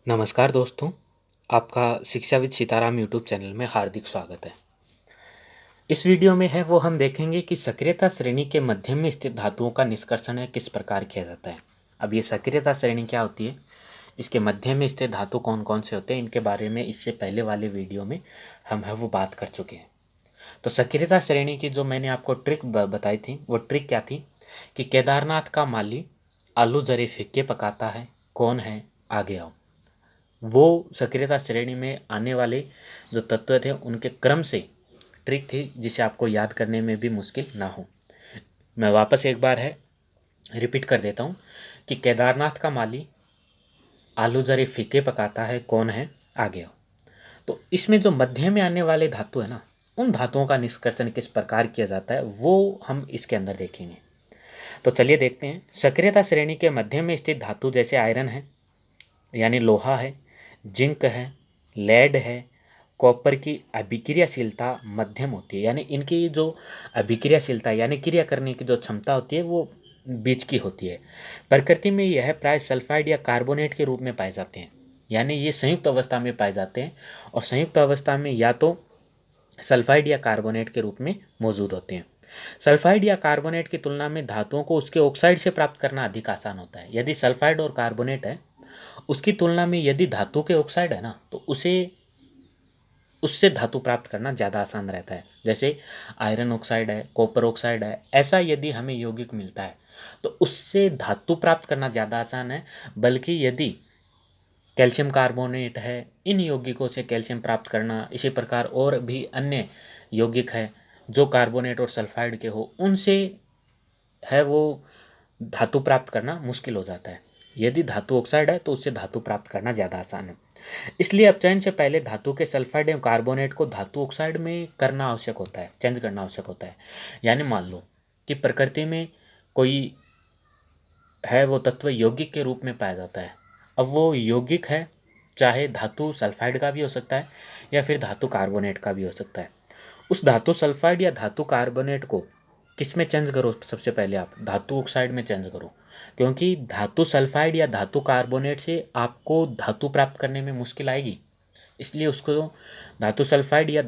नमस्कार दोस्तों, आपका शिक्षाविद सीताराम यूट्यूब चैनल में हार्दिक स्वागत है। इस वीडियो में वो हम देखेंगे कि सक्रियता श्रेणी के मध्यम में स्थित धातुओं का निष्कर्षण किस प्रकार किया जाता है। अब ये सक्रियता श्रेणी क्या होती है, इसके मध्यम में स्थित धातु कौन कौन से होते हैं, इनके बारे में इससे पहले वाले वीडियो में हम वो बात कर चुके हैं। तो सक्रियता श्रेणी की जो मैंने आपको ट्रिक बताई थी, वो ट्रिक क्या थी कि केदारनाथ का माली आलू जरे फीके पकाता है, कौन है, आगे आओ। वो सक्रियता श्रेणी में आने वाले जो तत्व थे उनके क्रम से ट्रिक थी, जिसे आपको याद करने में भी मुश्किल ना हो। मैं वापस एक बार रिपीट कर देता हूँ कि केदारनाथ का माली आलू जरे फीके पकाता है, कौन है, आगे आओ। तो इसमें जो मध्य में आने वाले धातु है ना, उन धातुओं का निष्कर्षण किस प्रकार किया जाता है वो हम इसके अंदर देखेंगे। तो चलिए देखते हैं। सक्रियता श्रेणी के मध्य में स्थित धातु जैसे आयरन है, यानी लोहा है, जिंक है, लेड है, कॉपर की अभिक्रियाशीलता मध्यम होती है, यानी इनकी जो अभिक्रियाशीलता यानी क्रिया करने की जो क्षमता होती है वो बीच की होती है। प्रकृति में यह प्राय सल्फाइड या कार्बोनेट के रूप में पाए जाते हैं, यानी ये संयुक्त अवस्था में पाए जाते हैं और संयुक्त अवस्था में या तो सल्फाइड या कार्बोनेट के रूप में मौजूद होते हैं। सल्फाइड या कार्बोनेट की तुलना में धातुओं को उसके ऑक्साइड से प्राप्त करना अधिक आसान होता है। यदि सल्फाइड और कार्बोनेट है, उसकी तुलना में यदि धातु के ऑक्साइड है ना, तो उससे धातु प्राप्त करना ज़्यादा आसान रहता है। जैसे आयरन ऑक्साइड है, कॉपर ऑक्साइड है, ऐसा यदि हमें यौगिक मिलता है तो उससे धातु प्राप्त करना ज़्यादा आसान है। बल्कि यदि कैल्शियम कार्बोनेट है, इन यौगिकों से कैल्शियम प्राप्त करना, इसी प्रकार और भी अन्य यौगिक है जो कार्बोनेट और सल्फाइड के हो, उनसे वो धातु प्राप्त करना मुश्किल हो जाता है। यदि धातु ऑक्साइड है तो उससे धातु प्राप्त करना ज़्यादा आसान है। इसलिए अपचयन से पहले धातु के सल्फाइड एवं कार्बोनेट को धातु ऑक्साइड में करना आवश्यक होता है, चेंज करना आवश्यक होता है। यानी मान लो कि प्रकृति में कोई वो तत्व यौगिक के रूप में पाया जाता है। अब वो यौगिक है, चाहे धातु सल्फाइड का भी हो सकता है या फिर धातु कार्बोनेट का भी हो सकता है। उस धातु सल्फाइड या धातु कार्बोनेट को किस में चेंज करो, सबसे पहले आप धातु ऑक्साइड में चेंज करो, क्योंकि धातु सल्फाइड या धातु कार्बोनेट से आपको धातु प्राप्त करने में मुश्किल आएगी। इसलिए उसको धातु सल्फाइड या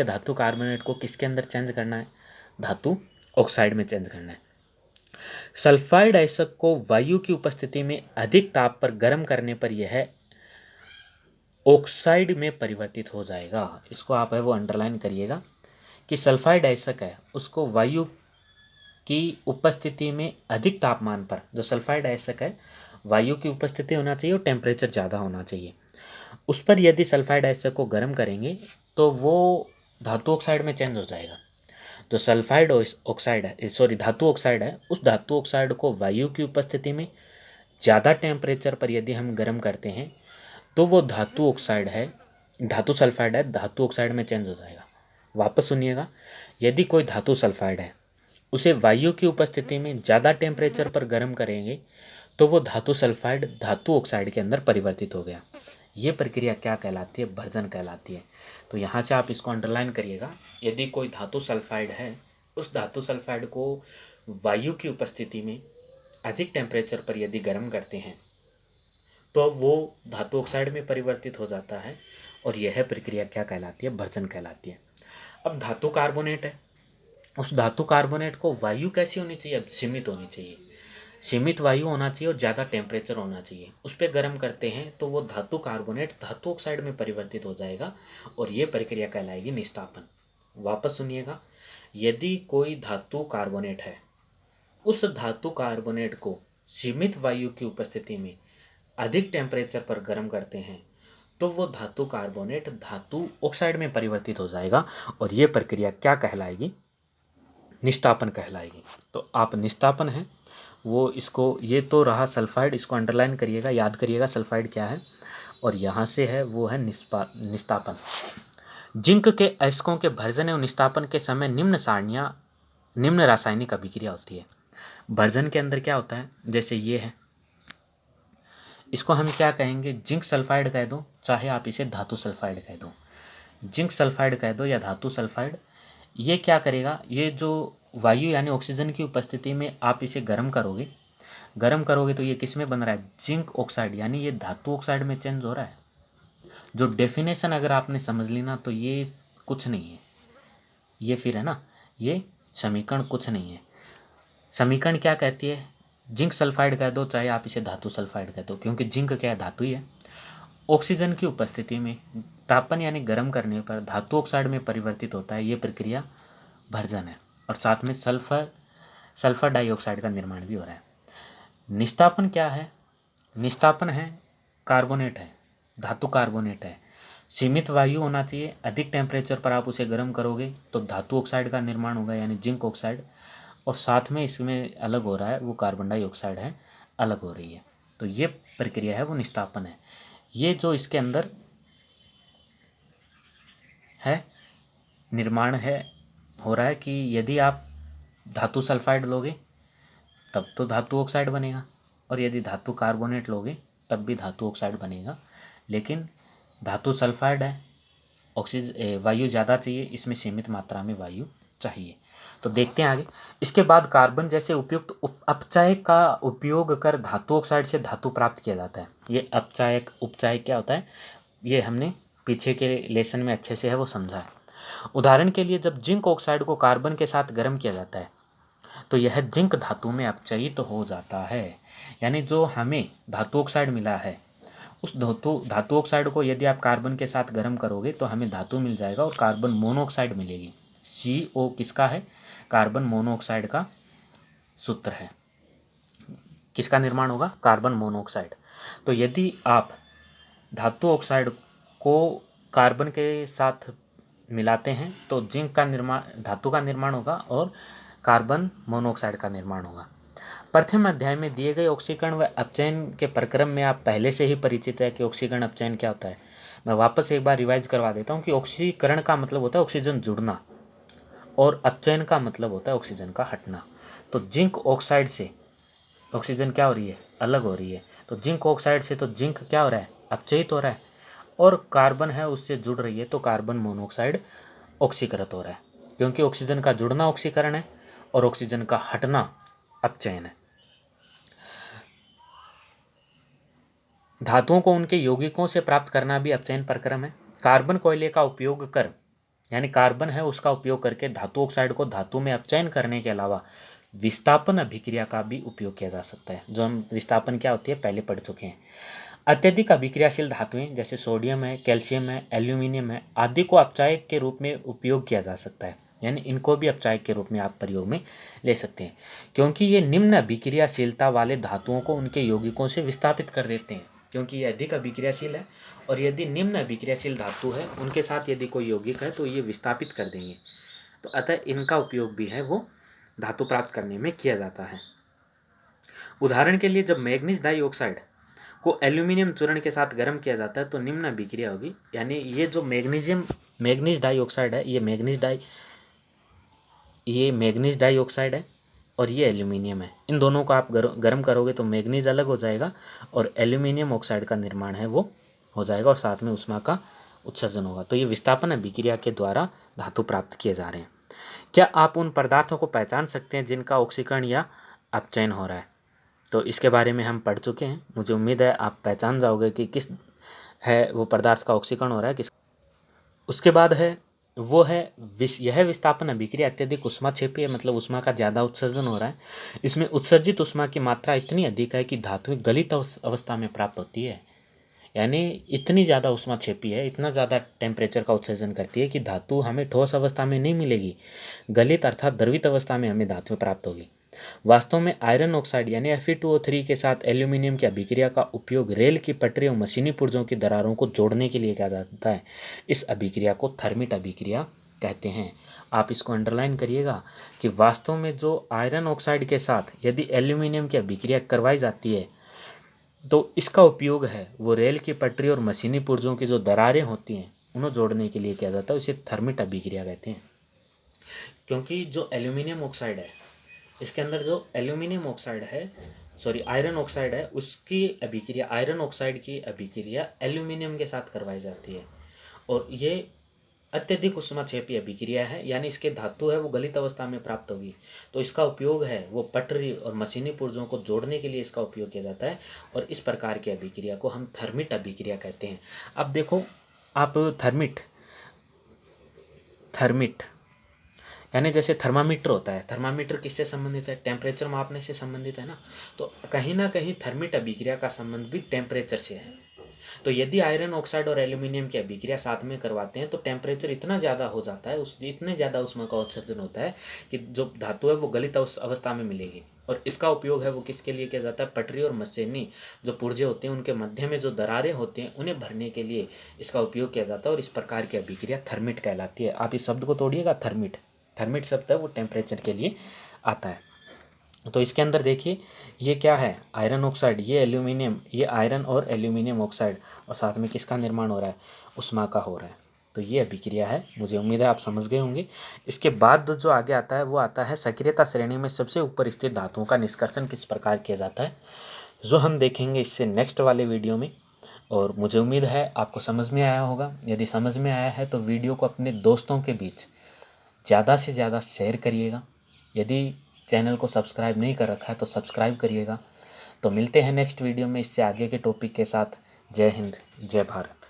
धातु कार्बोनेट को किसके अंदर चेंज करना है, धातु ऑक्साइड में चेंज करना है। सल्फाइड आयस्क को वायु की उपस्थिति में अधिक ताप पर गर्म करने पर यह ऑक्साइड में परिवर्तित हो जाएगा। इसको आप वो अंडरलाइन करिएगा कि सल्फाइड आयस्क है उसको वायु की उपस्थिति में अधिक तापमान पर, जो सल्फाइड आयस्क है वायु की उपस्थिति होना चाहिए और टेम्परेचर ज़्यादा होना चाहिए, उस पर यदि सल्फाइड आयस्क को गर्म करेंगे तो वो धातु ऑक्साइड में चेंज हो जाएगा। जो सल्फाइड ऑक्साइड है, सॉरी धातु ऑक्साइड है, उस धातु ऑक्साइड को वायु की उपस्थिति में ज़्यादा टेम्परेचर पर यदि हम गर्म करते हैं तो वो धातु ऑक्साइड है, धातु सल्फाइड है, धातु ऑक्साइड में चेंज हो जाएगा। वापस सुनिएगा, यदि कोई धातु सल्फाइड है उसे वायु की उपस्थिति में ज़्यादा टेम्परेचर पर गर्म करेंगे तो वो धातु सल्फाइड धातु ऑक्साइड के अंदर परिवर्तित हो गया। ये प्रक्रिया क्या कहलाती है, भर्जन कहलाती है। तो यहाँ से आप इसको अंडरलाइन करिएगा, यदि कोई धातु सल्फाइड है, उस धातु सल्फाइड को वायु की उपस्थिति में अधिक टेम्परेचर पर यदि गर्म करते हैं तो वो धातु ऑक्साइड में परिवर्तित हो जाता है, और यह प्रक्रिया क्या कहलाती है, भर्जन कहलाती है। अब धातु कार्बोनेट है, उस धातु कार्बोनेट को वायु कैसी होनी चाहिए, अब सीमित होनी चाहिए, सीमित वायु होना चाहिए और ज़्यादा टेम्परेचर होना चाहिए। उस पर गर्म करते हैं तो वो धातु कार्बोनेट धातु ऑक्साइड में परिवर्तित हो जाएगा और ये प्रक्रिया कहलाएगी निस्तापन। वापस सुनिएगा, यदि कोई धातु कार्बोनेट है, उस धातु कार्बोनेट को सीमित वायु की उपस्थिति में अधिक टेम्परेचर पर गर्म करते हैं तो वो धातु कार्बोनेट धातु ऑक्साइड में परिवर्तित हो जाएगा और ये प्रक्रिया क्या कहलाएगी, निस्तापन कहलाएगी। तो आप निस्तापन है वो, इसको, ये तो रहा सल्फाइड, इसको अंडरलाइन करिएगा, याद करिएगा सल्फाइड क्या है, और यहाँ से वो है निस्तापन। जिंक के अयस्कों के भर्जन एवं निस्तापन के समय निम्न रासायनिक अभिक्रिया होती है। भर्जन के अंदर क्या होता है, जैसे ये है, इसको हम क्या कहेंगे, जिंक सल्फाइड कह दो, चाहे आप इसे धातु सल्फाइड कह दो, जिंक सल्फाइड कह दो या धातु सल्फाइड। ये क्या करेगा, ये जो वायु यानी ऑक्सीजन की उपस्थिति में आप इसे गर्म करोगे गर्म करोगे तो ये किस में बन रहा है, जिंक ऑक्साइड, यानी ये धातु ऑक्साइड में चेंज हो रहा है। जो डेफिनेशन अगर आपने समझ ली ना तो ये कुछ नहीं है, ये फिर है ना, ये समीकरण कुछ नहीं है। समीकरण क्या कहती है, जिंक सल्फाइड कह दो चाहे आप इसे धातु सल्फाइड कह दो, क्योंकि जिंक क्या है, धातु ही है। ऑक्सीजन की उपस्थिति में तापन यानी गर्म करने पर धातु ऑक्साइड में परिवर्तित होता है, ये प्रक्रिया भर्जन है। और साथ में सल्फर डाइऑक्साइड का निर्माण भी हो रहा है। निस्तापन क्या है, निस्तापन है कार्बोनेट है, धातु कार्बोनेट है। सीमित वायु होना चाहिए, अधिक टेम्परेचर पर आप उसे गर्म करोगे तो धातु ऑक्साइड का निर्माण होगा यानी जिंक ऑक्साइड, और साथ में इसमें अलग हो रहा है वो कार्बन डाइऑक्साइड है, अलग हो रही है। तो ये प्रक्रिया है वो निस्तापन है। ये जो इसके अंदर है निर्माण है हो रहा है कि यदि आप धातु सल्फाइड लोगे तब तो धातु ऑक्साइड बनेगा, और यदि धातु कार्बोनेट लोगे तब भी धातु ऑक्साइड बनेगा। लेकिन धातु सल्फाइड है, ऑक्सीजन वायु ज़्यादा चाहिए, इसमें सीमित मात्रा में वायु चाहिए। तो देखते हैं आगे। इसके बाद कार्बन जैसे उपयुक्त अपचायक का उपयोग कर धातु ऑक्साइड से धातु प्राप्त किया जाता है। ये अपचायक उपचायक क्या होता है, ये हमने पीछे के लेसन में अच्छे से है वो समझा है। उदाहरण के लिए जब जिंक ऑक्साइड को कार्बन के साथ गर्म किया जाता है तो यह जिंक धातु में अपचयित हो जाता है। यानी जो हमें धातु ऑक्साइड मिला है उस धातु ऑक्साइड को यदि आप कार्बन के साथ गर्म करोगे तो हमें धातु मिल जाएगा और कार्बन मोनोऑक्साइड मिलेगी। CO किसका है, कार्बन मोनोऑक्साइड का सूत्र है। किसका निर्माण होगा, कार्बन मोनोऑक्साइड। तो यदि आप धातु ऑक्साइड को कार्बन के साथ मिलाते हैं तो जिंक का निर्माण, धातु का निर्माण होगा और कार्बन मोनोऑक्साइड का निर्माण होगा। प्रथम अध्याय में दिए गए ऑक्सीकरण व अपचयन के प्रक्रम में आप पहले से ही परिचित है कि ऑक्सीकरण अपचयन क्या होता है। मैं वापस एक बार रिवाइज करवा देता हूँ कि ऑक्सीकरण का मतलब होता है ऑक्सीजन जुड़ना और अपचयन का मतलब होता है ऑक्सीजन का हटना। तो जिंक ऑक्साइड से ऑक्सीजन क्या हो रही है, अलग हो रही है। तो जिंक ऑक्साइड से तो जिंक क्या हो रहा है, अपचयित हो रहा है, और कार्बन है उससे जुड़ रही है तो कार्बन मोनोऑक्साइड ऑक्सीकृत हो रहा है, क्योंकि ऑक्सीजन का जुड़ना ऑक्सीकरण है और ऑक्सीजन का हटना अपचयन है। धातुओं को उनके यौगिकों से प्राप्त करना भी अपचयन प्रक्रम है। कार्बन कोयले का उपयोग कर, यानी कार्बन है उसका उपयोग करके धातु ऑक्साइड को धातु में अपचयन करने के अलावा विस्थापन अभिक्रिया का भी उपयोग किया जा सकता है। जो हम विस्थापन क्या होती है पहले पढ़ चुके हैं। अत्यधिक अभिक्रियाशील धातुएं जैसे सोडियम है, कैल्शियम है, एल्यूमिनियम है आदि को अपचायक के रूप में उपयोग किया जा सकता है, यानी इनको भी अपचायक के रूप में आप प्रयोग में ले सकते हैं, क्योंकि ये निम्न अभिक्रियाशीलता वाले धातुओं को उनके यौगिकों से विस्थापित कर देते हैं। क्योंकि ये अधिक अभिक्रियाशील है और यदि निम्न अभिक्रियाशील धातु है उनके साथ यदि कोई यौगिक है तो ये विस्थापित कर देंगे। तो अतः इनका उपयोग भी है वो धातु प्राप्त करने में किया जाता है। उदाहरण के लिए जब मैग्नीज डाइऑक्साइड को एल्यूमिनियम चूर्ण के साथ गर्म किया जाता है तो निम्न अभिक्रिया होगी। यानी ये जो मैग्नीज डाइऑक्साइड है, ये मैग्नीज डाइऑक्साइड है और ये एल्यूमिनियम है। इन दोनों को आप गर्म करोगे तो मैग्नीज अलग हो जाएगा और एल्यूमिनियम ऑक्साइड का निर्माण है वो हो जाएगा और साथ में ऊष्मा का उत्सर्जन होगा। तो ये विस्थापन अभिक्रिया के द्वारा धातु प्राप्त किए जा रहे हैं। क्या आप उन पदार्थों को पहचान सकते हैं जिनका ऑक्सीकरण या अपचयन हो रहा है? तो इसके बारे में हम पढ़ चुके हैं। मुझे उम्मीद है आप पहचान जाओगे कि किस है वो पदार्थ का ऑक्सीकरण हो रहा है किस। उसके बाद है वो है यह विस्थापन अभिक्रिया अत्यधिक ऊष्माक्षेपी है, मतलब ऊष्मा का ज़्यादा उत्सर्जन हो रहा है। इसमें उत्सर्जित ऊष्मा की मात्रा इतनी अधिक है कि धातुएं गलित अवस्था में प्राप्त होती है। यानी इतनी ज़्यादा ऊष्माक्षेपी है, इतना ज़्यादा टेम्परेचर का उत्सर्जन करती है कि धातु हमें ठोस अवस्था में नहीं मिलेगी, गलित अर्थात द्रवित अवस्था में हमें धातु प्राप्त होगी। वास्तव में आयरन ऑक्साइड यानी Fe2O3 के साथ एल्यूमिनियम की अभिक्रिया का उपयोग रेल की पटरी और मशीनी पुर्जों की दरारों को जोड़ने के लिए किया जाता है। इस अभिक्रिया को थर्मिट अभिक्रिया कहते हैं। आप इसको अंडरलाइन करिएगा कि वास्तव में जो आयरन ऑक्साइड के साथ यदि एल्यूमिनियम की अभिक्रिया करवाई जाती है तो इसका उपयोग है वो रेल की पटरी और मशीनी पुर्जों की जो दरारें होती हैं उन्हें जोड़ने के लिए किया जाता है। इसे थर्मिट अभिक्रिया कहते हैं। क्योंकि जो एल्यूमिनियम ऑक्साइड है, इसके अंदर जो एल्यूमिनियम ऑक्साइड है, सॉरी आयरन ऑक्साइड है, उसकी अभिक्रिया, आयरन ऑक्साइड की अभिक्रिया एल्यूमिनियम के साथ करवाई जाती है और ये अत्यधिक ऊष्माक्षेपी अभिक्रिया है, यानी इसके धातु है वो गलित अवस्था में प्राप्त होगी, तो इसका उपयोग है वो पटरी और मशीनी पुर्जों को जोड़ने के लिए इसका उपयोग किया जाता है, और इस प्रकार की अभिक्रिया को हम थर्मिट अभिक्रिया कहते हैं। अब देखो आप थर्मिट यानी जैसे थर्मामीटर होता है, थर्मामीटर किससे संबंधित है? टेम्परेचर मापने से संबंधित है ना। तो कहीं ना कहीं थर्मिट अभिक्रिया का संबंध भी टेम्परेचर से है। तो यदि आयरन ऑक्साइड और एल्यूमिनियम की अभिक्रिया साथ में करवाते हैं तो टेम्परेचर इतना ज़्यादा हो जाता है, उस इतने ज़्यादा ऊष्मा का उत्सर्जन होता है कि जो धातु है वो गलित अवस्था में मिलेगी। और इसका उपयोग है वो किसके लिए किया जाता है? पटरी और मशीनी जो पुर्जे होते हैं उनके मध्य में जो दरारें होती हैं उन्हें भरने के लिए इसका उपयोग किया जाता है, और इस प्रकार की अभिक्रिया थर्मिट कहलाती है। आप इस शब्द को तोड़िएगा, थर्मिट। थर्मिट शब्द है वो टेम्परेचर के लिए आता है। तो इसके अंदर देखिए ये क्या है? आयरन ऑक्साइड, ये एल्यूमिनियम, ये आयरन और एल्यूमिनियम ऑक्साइड, और साथ में किसका निर्माण हो रहा है? उष्मा का हो रहा है। तो ये अभिक्रिया है, मुझे उम्मीद है आप समझ गए होंगे। इसके बाद जो आगे आता है वो आता है सक्रियता श्रेणी में सबसे ऊपर स्थित धातुओं का निष्कर्षण किस प्रकार किया जाता है, जो हम देखेंगे इससे नेक्स्ट वाले वीडियो में। और मुझे उम्मीद है आपको समझ में आया होगा। यदि समझ में आया है तो वीडियो को अपने दोस्तों के बीच ज़्यादा से ज़्यादा शेयर करिएगा। यदि चैनल को सब्सक्राइब नहीं कर रखा है तो सब्सक्राइब करिएगा। तो मिलते हैं नेक्स्ट वीडियो में इससे आगे के टॉपिक के साथ। जय हिंद, जय भारत।